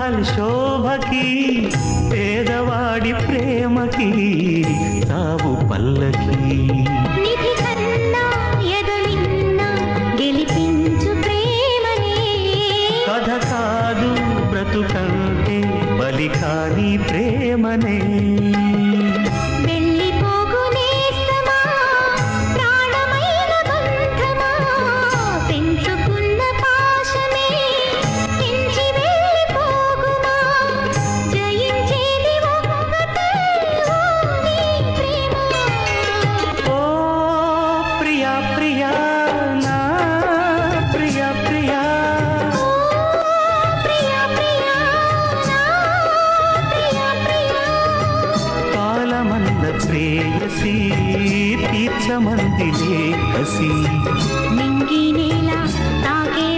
ఇల్లాలి శోభకి పేదవాడి ప్రేమకి తావు పల్లకి నిధి కన్నా ఎదలిన్నా గెలిపించు ప్రేమనే కథ కాదు బ్రతుకంటే బలి కాని ప్రేమనే వెళ్ళిపోగునేస్తమా ప్రాణమైన బంధమా పెంచుకున్న పాశమే ఎంచి వెళ్ళిపోగుమా జయించేది ఒక్కటే ఓ నీ ప్రేమ ఓ ప్రియా ప్రియా నా ప్రియా ప్రియా ఓ ప్రియా ప్రియా నా ప్రియా ప్రియా కాలమన్న ప్రేయసి తీర్చమంది కసి నింగి నేల తాకే